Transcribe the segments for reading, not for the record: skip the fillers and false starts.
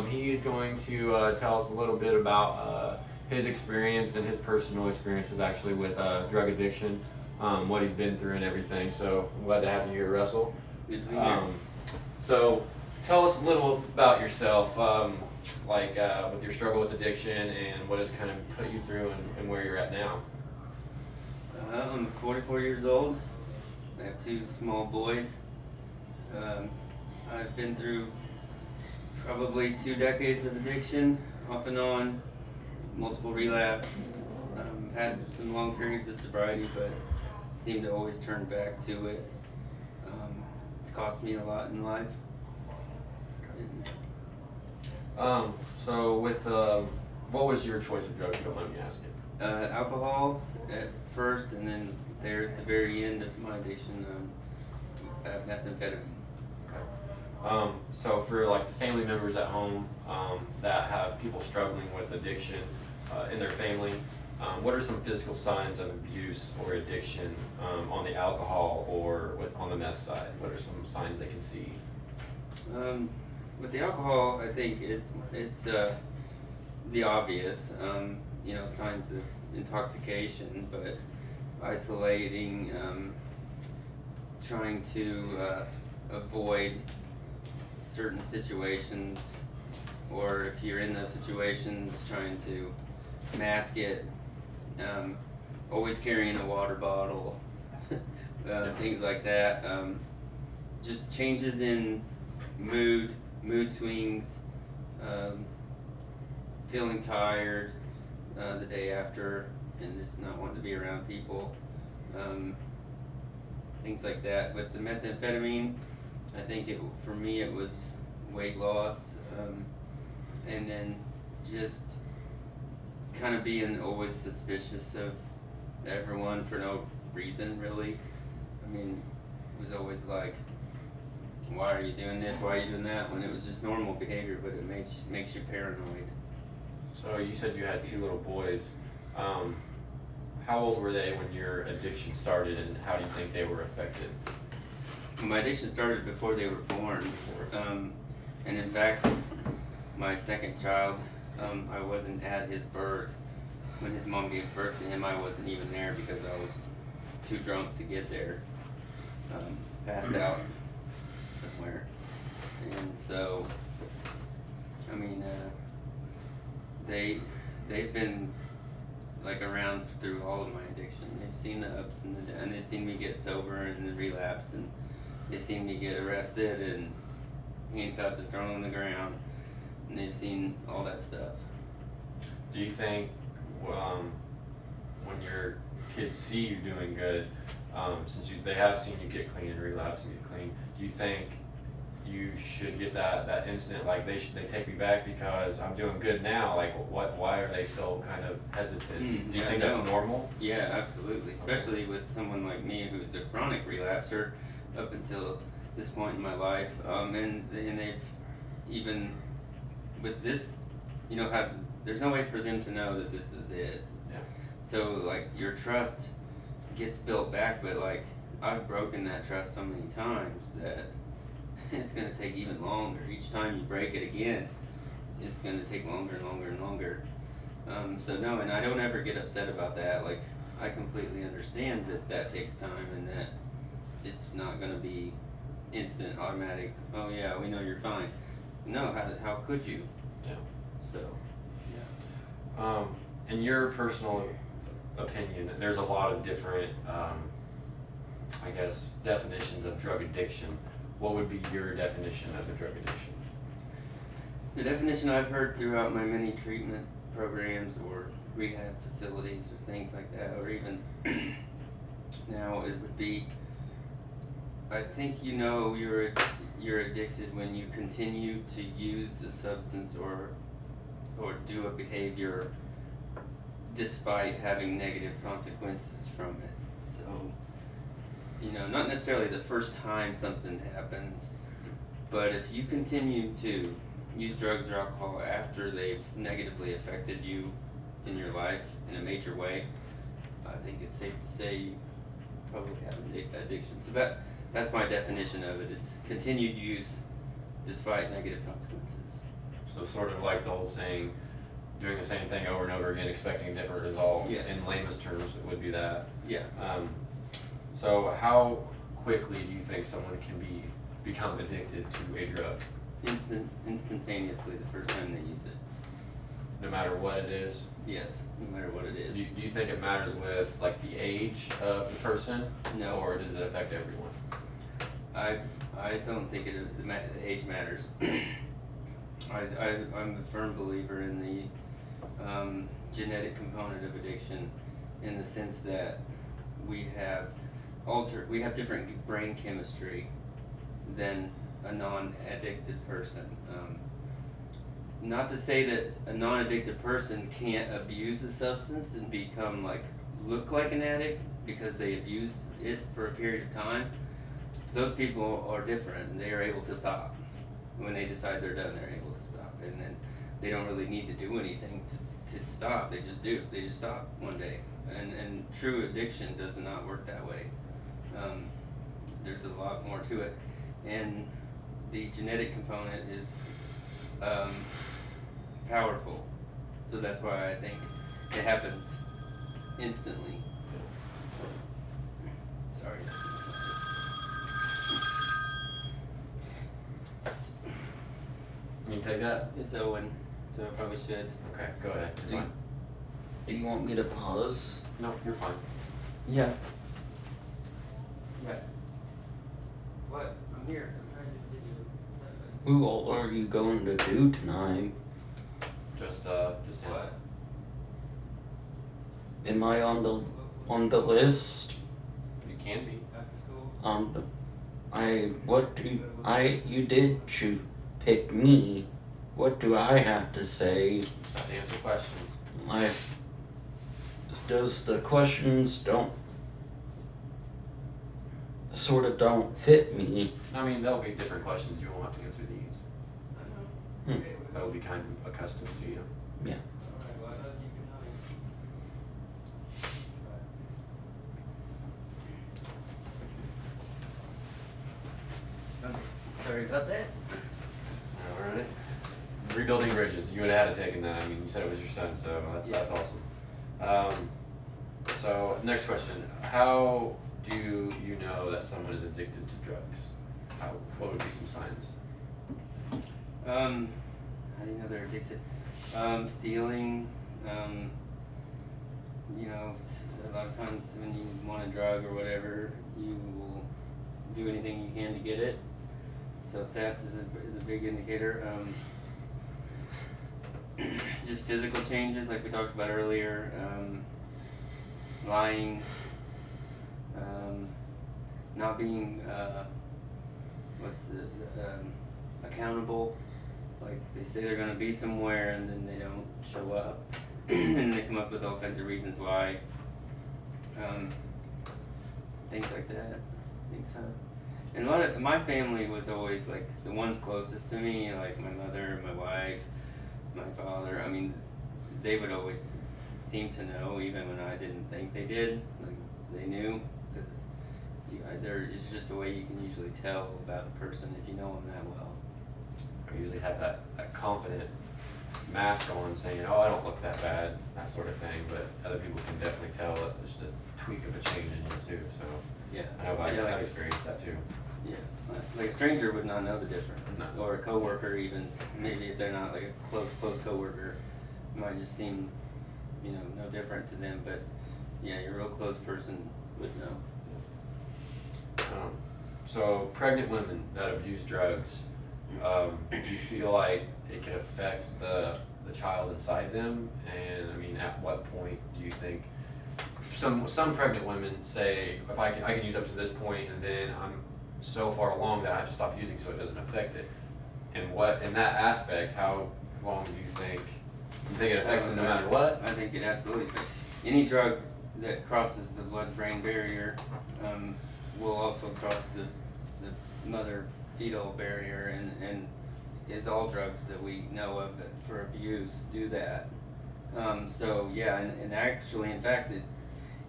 He is going to tell us a little bit about his experience and his personal experiences actually with drug addiction, what he's been through and everything. So I'm glad to have you here, Russell. Good to be here. So tell us a little about yourself, with your struggle with addiction and what has kind of put you through and where you're at now. I'm 44 years old. I have two small boys. I've been through probably 2 decades of addiction, off and on, multiple relapse. Had some long periods of sobriety, but seem to always turn back to it. It's cost me a lot in life. So with what was your choice of drugs? If you don't mind me asking. Alcohol at first, and then there at the very end of my addiction, methamphetamine. Okay. So for like family members at home that have people struggling with addiction in their family, what are some physical signs of abuse or addiction on the alcohol or on the meth side? What are some signs they can see? With the alcohol, I think it's the obvious, signs of intoxication, but isolating, trying to avoid certain situations, or if you're in those situations, trying to mask it, always carrying a water bottle, things like that. Just changes in mood swings, feeling tired the day after, and just not wanting to be around people, things like that. With the methamphetamine, I think for me it was weight loss, and then just kind of being always suspicious of everyone for no reason, really. I mean, it was always like, why are you doing this? Why are you doing that? When it was just normal behavior, but it makes you paranoid. So you said you had 2 little boys. How old were they when your addiction started, and how do you think they were affected? My addiction started before they were born. And in fact, my second child, I wasn't at his birth. When his mom gave birth to him, I wasn't even there because I was too drunk to get there. Passed out somewhere. And so, I mean, they've been like around through all of my addiction. They've seen the ups and the downs, and they've seen me get sober and then relapse, and they've seen me get arrested and handcuffed and thrown on the ground, and they've seen all that stuff. Do you think when your kids see you doing good, since they have seen you get clean and relapse and get clean, do you think you should get that instant, like they take me back because I'm doing good now? Like, why are they still kind of hesitant? Do you think that's normal? Yeah, absolutely. Especially with someone like me who's a chronic relapser up until this point in my life. And they've even with this, there's no way for them to know that this is it. Yeah. So like your trust gets built back, but like I've broken that trust so many times that it's going to take even longer. Each time you break it again, it's going to take longer and longer and longer. So no, and I don't ever get upset about that. Like, I completely understand that takes time and that it's not going to be instant, automatic, oh yeah, we know you're fine. No, how could you? Yeah. So, yeah. In your personal opinion, there's a lot of different, definitions of drug addiction. What would be your definition of a drug addiction? The definition I've heard throughout my many treatment programs or rehab facilities or things like that, or even now, it would be, I think you're addicted when you continue to use the substance or do a behavior despite having negative consequences from it. So, not necessarily the first time something happens, but if you continue to use drugs or alcohol after they've negatively affected you in your life in a major way, I think it's safe to say you probably have an addiction. So that's my definition of it, is continued use despite negative consequences. sort of like the old saying, doing the same thing over and over again, expecting a different result. Yeah. In lamest terms, it would be that. Yeah. So how quickly do you think someone can become addicted to a drug? Instantaneously the first time they use it. No matter what it is? Yes, no matter what it is. Do you think it matters with like the age of the person? No. Or does it affect everyone? I don't think the age matters. I'm a firm believer in the genetic component of addiction, in the sense that we have different brain chemistry than a non-addicted person. Not to say that a non-addicted person can't abuse a substance and look like an addict because they abuse it for a period of time. Those people are different, and they are able to stop. When they decide they're done, they're able to stop, and then they don't really need to do anything to stop. They just do. They just stop one day. And true addiction does not work that way. There's a lot more to it, and the genetic component is powerful. So that's why I think it happens instantly. Sorry. Can you take that? It's Owen, so I probably should. Okay, go ahead. You're fine. Do you want me to pause? No, you're fine. Yeah. Yeah. What? I'm here. I'm trying to continue. Who all are you going to do tonight? Just him. What? Am I on the list? You can be. After school? You did pick me. What do I have to say? Just have to answer questions. Does the questions don't fit me? I mean, there'll be different questions. You won't have to answer these. I know. Hmm. That'll be kind of accustomed to you. Yeah. Alright, well, I thought you could know. Okay, sorry about that. Alright. Rebuilding bridges. You would have had to taken that. I mean, you said it was your son, so that's awesome. So next question. How do you know that someone is addicted to drugs? What would be some signs? How do you know they're addicted? Stealing. A lot of times when you want a drug or whatever, you will do anything you can to get it. So theft is a big indicator. Just physical changes, like we talked about earlier. Lying. Not being accountable. Like they say they're going to be somewhere and then they don't show up, and they come up with all kinds of reasons why. Things like that. I think so. And a lot of my family was always like the ones closest to me, like my mother, my wife, my father. I mean, they would always seem to know, even when I didn't think they did. Like they knew, because there is just a way you can usually tell about a person if you know them that well. I usually have that confident mask on saying, oh, I don't look that bad, that sort of thing, but other people can definitely tell that there's just a tweak of a change in you too, so Yeah. I know I've experienced that too. Yeah. Like a stranger would not know the difference. No. Or a coworker even, maybe if they're not like a close coworker, it might just seem, no different to them, but yeah, your real close person would know. So pregnant women that abuse drugs, do you feel like it could affect the child inside them? And I mean, at what point do you think some pregnant women say, if I can use up to this point, and then I'm so far along that I have to stop using so it doesn't affect it? And what in that aspect, how long do you think it affects them no matter what? I think it absolutely affects. Any drug that crosses the blood-brain barrier will also cross the mother-fetal barrier, and is all drugs that we know of for abuse do that. So yeah, and actually, in fact,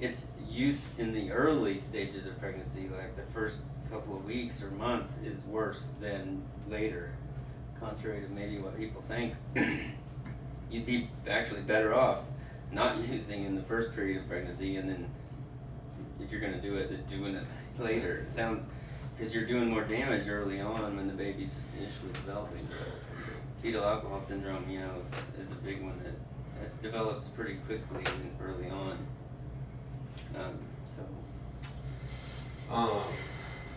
its use in the early stages of pregnancy, like the first couple of weeks or months, is worse than later. contrary to maybe what people think, you'd be actually better off not using in the first period of pregnancy, and then if you're going to do it, then doing it later. It sounds, because you're doing more damage early on when the baby's initially developing. Fetal alcohol syndrome, you know, is a big one that develops pretty quickly and early on.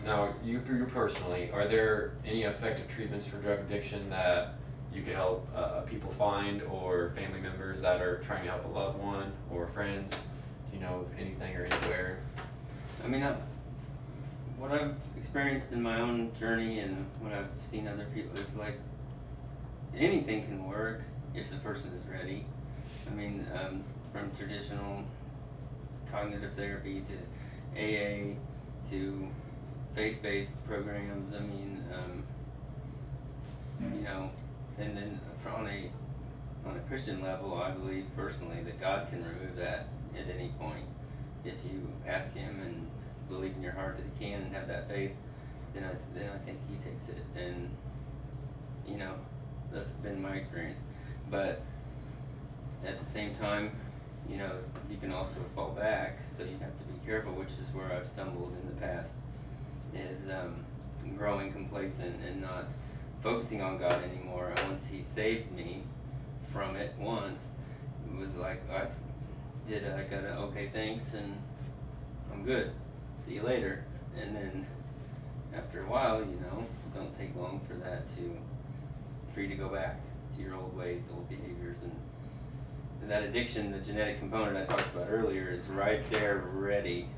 Now, you personally, are there any effective treatments for drug addiction that you could help people find, or family members that are trying to help a loved one or friends? Do you know of anything or anywhere? I mean, what I've experienced in my own journey and what I've seen other people, it's like anything can work if the person is ready. I mean, from traditional cognitive therapy to AA to faith-based programs. I mean, you know, and then on a Christian level, I believe personally that God can remove that at any point. If you ask Him and believe in your heart that He can and have that faith, then I think He takes it. And you know, that's been my experience. But at the same time, you know, you can also fall back, so you have to be careful, which is where I've stumbled in the past, is growing complacent and not focusing on God anymore. Once He saved me from it once, it was like, I got an okay, thanks, and I'm good. See you later. And then after a while, you know, it don't take long for you to go back to your old ways, old behaviors, and that addiction, the genetic component I talked about earlier, is right there ready.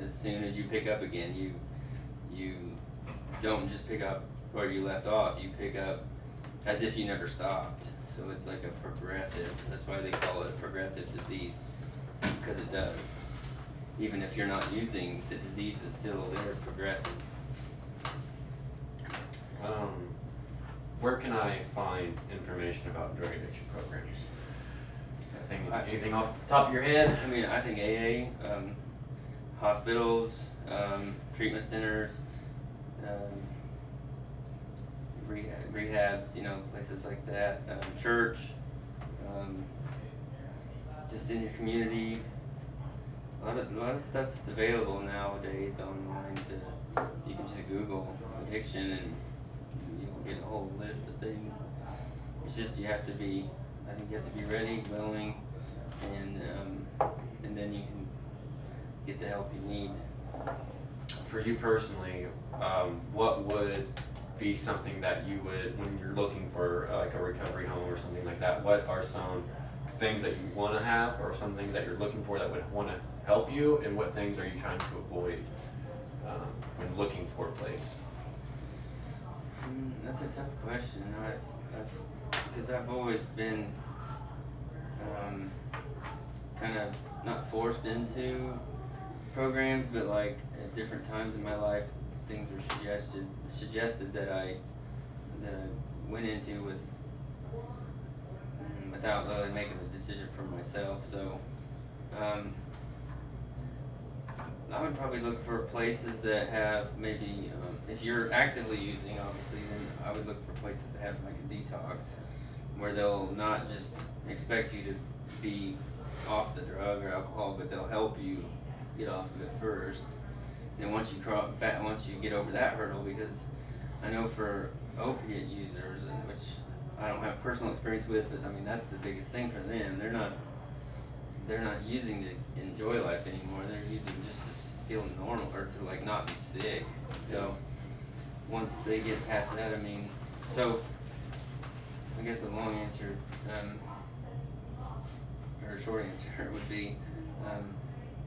As soon as you pick up again, you don't just pick up where you left off, you pick up as if you never stopped. So it's like a progressive, that's why they call it a progressive disease, because it does. Even if you're not using, the disease is still there, progressive. Where can I find information about drug addiction programs? Anything off the top of your head? I mean, I think AA, hospitals, treatment centers, rehabs, you know, places like that, church, just in your community. A lot of stuff's available nowadays online. You can just Google addiction and you'll get a whole list of things. It's just I think you have to be ready, willing, and then you can get the help you need. For you personally, what would be something that you would, when you're looking for like a recovery home or something like that, what are some things that you want to have, or some things that you're looking for that would want to help you, and what things are you trying to avoid when looking for a place? That's a tough question. Because I've always been kind of not forced into programs, but like at different times in my life, things were suggested that I went into without really making the decision for myself. So I would probably look for places that have maybe, if you're actively using, obviously, then I would look for places that have like a detox, where they'll not just expect you to be off the drug or alcohol, but they'll help you get off of it first. And once you get over that hurdle, because I know for opiate users, which I don't have personal experience with, but I mean that's the biggest thing for them. They're not using to enjoy life anymore. They're using just to feel normal or to like not be sick. So once they get past that, I mean, so I guess a long answer, or a short answer would be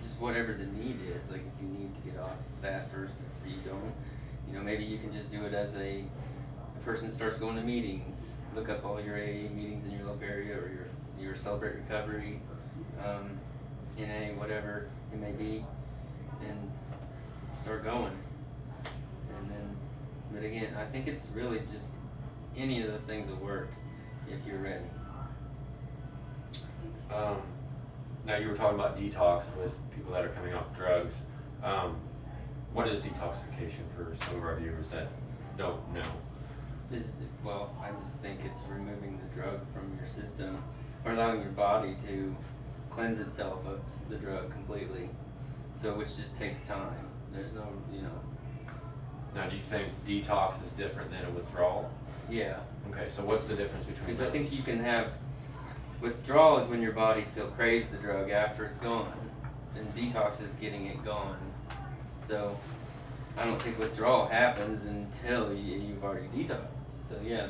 just whatever the need is. Like if you need to get off that first, or you don't, you know, maybe you can just do it as a person that starts going to meetings. Look up all your AA meetings in your local area, or your Celebrate Recovery, NA, whatever it may be, and start going. And then, but again, I think it's really just any of those things will work if you're ready. Now you were talking about detox with people that are coming off drugs. What is detoxification for some of our viewers that don't know? Well, I just think it's removing the drug from your system, or allowing your body to cleanse itself of the drug completely. So, which just takes time. There's no, Now, do you think detox is different than a withdrawal? yeah. Okay, so what's the difference between Because those? I think you can have withdrawal is when your body still craves the drug after it's gone, and detox is getting it gone. So I don't think withdrawal happens until you've already detoxed. So yeah,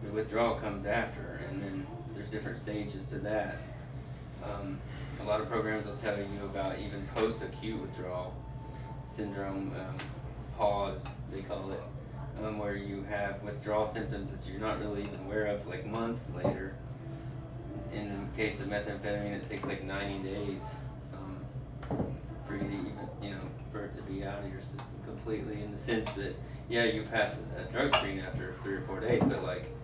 the withdrawal comes after, and then there's different stages to that. A lot of programs will tell you about even post-acute withdrawal syndrome, pause they call it, where you have withdrawal symptoms that you're not really even aware of like months later. In the case of methamphetamine, it takes like 90 days for you to even, for it to be out of your system completely, in the sense that, yeah, you pass a drug screen after 3 or 4 days, but like,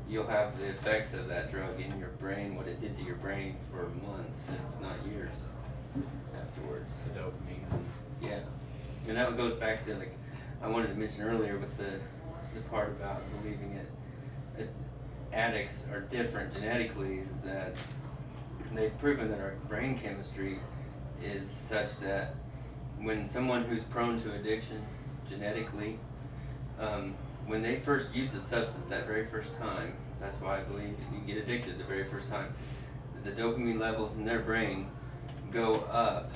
you'll have the effects of that drug in your brain, what it did to your brain for months, if not years afterwards. The dopamine. Yeah. And that goes back to, like, I wanted to mention earlier with the part about believing it addicts are different genetically, is that they've proven that our brain chemistry is such that when someone who's prone to addiction genetically, when they first use a substance that very first time, that's why I believe you get addicted the very first time, the dopamine levels in their brain go up.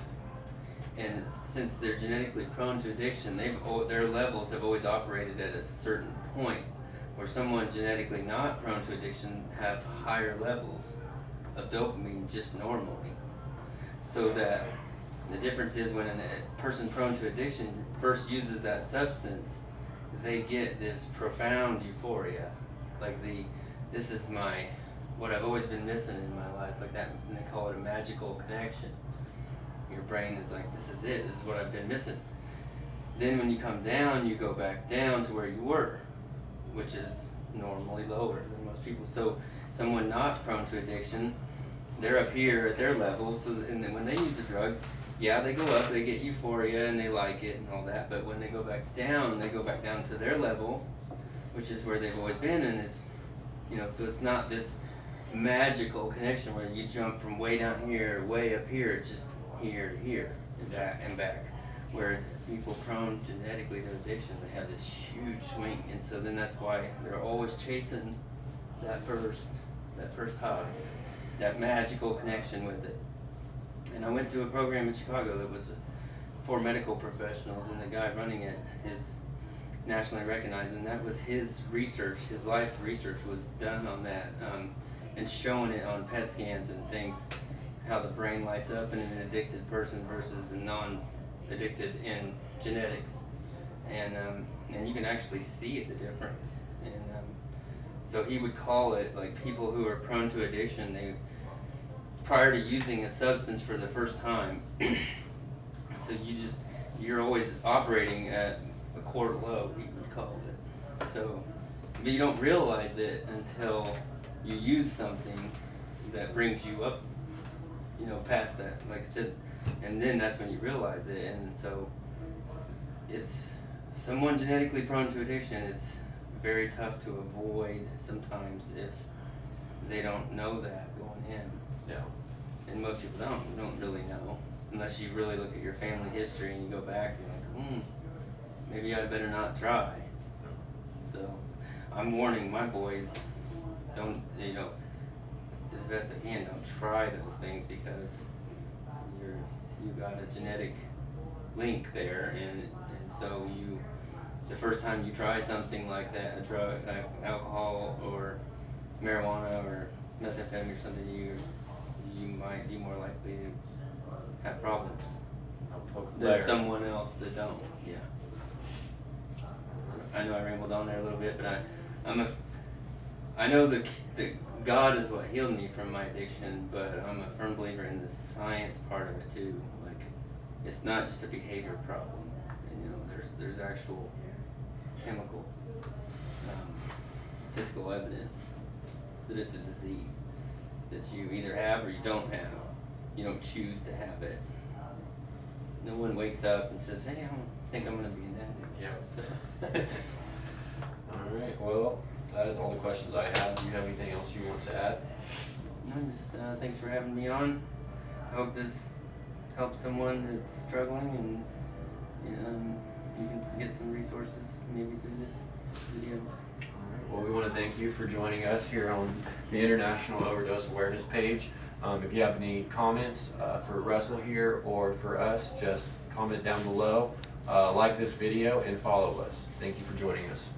And since they're genetically prone to addiction, their levels have always operated at a certain point, where someone genetically not prone to addiction have higher levels of dopamine just normally. So that the difference is when a person prone to addiction first uses that substance, they get this profound euphoria, like this is what I've always been missing in my life, like that, and they call it a magical connection. Your brain is like, this is it, this is what I've been missing. Then when you come down, you go back down to where you were, which is normally lower than most people. So someone not prone to addiction, they're up here at their level, and then when they use a drug, yeah, they go up, they get euphoria and they like it and all that, but when they go back down to their level, which is where they've always been, and it's, so it's not this magical connection where you jump from way down here, way up here, it's just here to here and back. Where people prone genetically to addiction, they have this huge swing, and so then that's why they're always chasing that first high, that magical connection with it. And I went to a program in Chicago that was for medical professionals, and the guy running it is nationally recognized, and that was his research, his life research was done on that, and showing it on PET scans and things, how the brain lights up in an addicted person versus a non-addicted in genetics, and you can actually see the difference. And so he would call it, like, people who are prone to addiction, they prior to using a substance for the first time, so you're always operating at a quarter low, he would call it. So, but you don't realize it until you use something that brings you up, past that, like I said, and then that's when you realize it. And so it's someone genetically prone to addiction, it's very tough to avoid sometimes if they don't know that going in. Yeah. And most people don't really know, unless you really look at your family history and you go back and you're like, maybe I'd better not try. So I'm warning my boys, don't, as best I can, don't try those things, because you've got a genetic link there, and so the first time you try something like that, a drug, alcohol or marijuana or methamphetamine or something, you might be more likely to have problems than someone else that don't. Yeah. So I know I rambled on there a little bit, but I know that God is what healed me from my addiction, but I'm a firm believer in the science part of it too. Like, it's not just a behavior problem. And, there's actual chemical, physical evidence that it's a disease that you either have or you don't have. You don't choose to have it. No one wakes up and says, hey, I think I'm going to be an addict. Yeah. So. All Alright, well, that is all the questions I have. Do you have anything else you want to add? No, just thanks for having me on. I hope this helps someone that's struggling, and you can get some resources maybe through this video. Alright, well, we want to thank you for joining us here on the International Overdose Awareness page. If you have any comments for Russell here or for us, just comment down below, like this video, and follow us. Thank you for joining us.